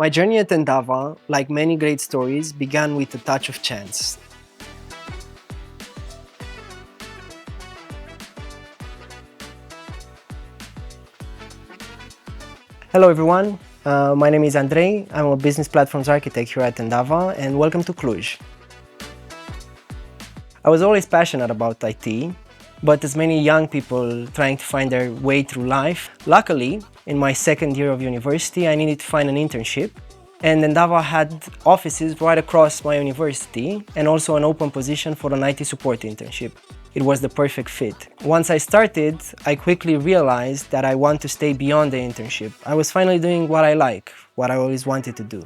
My journey at Endava, like many great stories, began with a touch of chance. Hello everyone, my name is Andrei. I'm a business platforms architect here at Endava, and welcome to Cluj. I was always passionate about IT, but as many young people trying to find their way through life, luckily, in my second year of university, I needed to find an internship. And Endava had offices right across my university and also an open position for an IT support internship. It was the perfect fit. Once I started, I quickly realized that I want to stay beyond the internship. I was finally doing what I like, what I always wanted to do.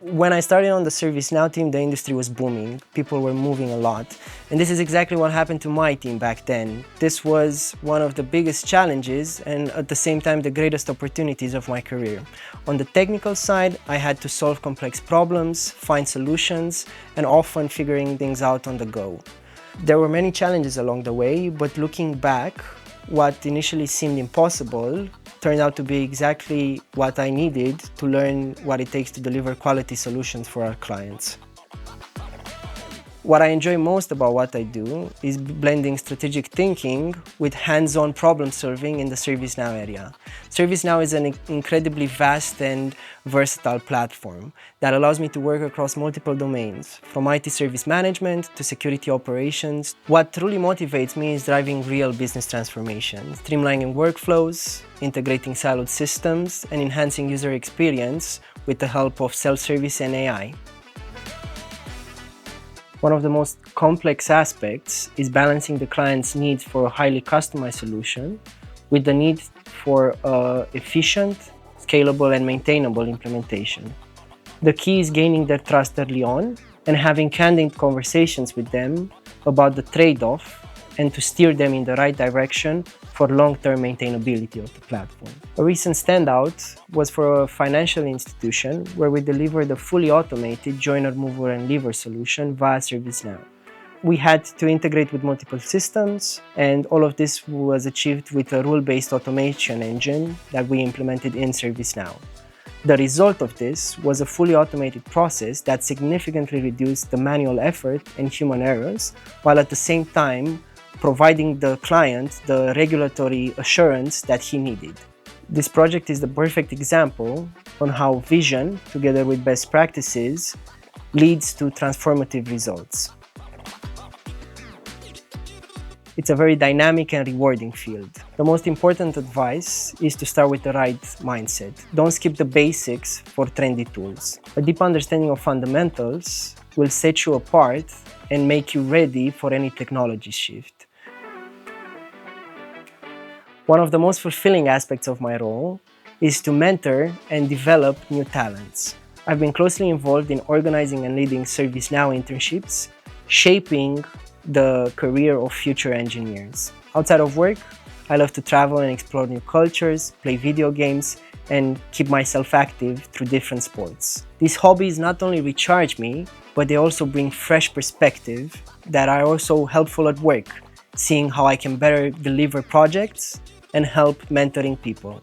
When I started on the ServiceNow team, the industry was booming. People were moving a lot. And this is exactly what happened to my team back then. This was one of the biggest challenges and at the same time the greatest opportunities of my career. On the technical side, I had to solve complex problems, find solutions, and often figuring things out on the go. There were many challenges along the way, but looking back, what initially seemed impossible turned out to be exactly what I needed to learn what it takes to deliver quality solutions for our clients. What I enjoy most about what I do is blending strategic thinking with hands-on problem solving in the ServiceNow area. ServiceNow is an incredibly vast and versatile platform that allows me to work across multiple domains, from IT service management to security operations. What truly motivates me is driving real business transformation, streamlining workflows, integrating siloed systems, and enhancing user experience with the help of self-service and AI. One of the most complex aspects is balancing the client's needs for a highly customized solution with the need for efficient, scalable, and maintainable implementation. The key is gaining their trust early on and having candid conversations with them about the trade-off and to steer them in the right direction for long-term maintainability of the platform. A recent standout was for a financial institution where we delivered a fully automated joiner, mover, and lever solution via ServiceNow. We had to integrate with multiple systems, and all of this was achieved with a rule-based automation engine that we implemented in ServiceNow. The result of this was a fully automated process that significantly reduced the manual effort and human errors, while at the same time providing the client the regulatory assurance that he needed. This project is the perfect example on how vision, together with best practices, leads to transformative results. It's a very dynamic and rewarding field. The most important advice is to start with the right mindset. Don't skip the basics for trendy tools. A deep understanding of fundamentals will set you apart and make you ready for any technology shift. One of the most fulfilling aspects of my role is to mentor and develop new talents. I've been closely involved in organizing and leading ServiceNow internships, shaping the career of future engineers. Outside of work, I love to travel and explore new cultures, play video games, and keep myself active through different sports. These hobbies not only recharge me, but they also bring fresh perspective that are also helpful at work, seeing how I can better deliver projects and help mentoring people.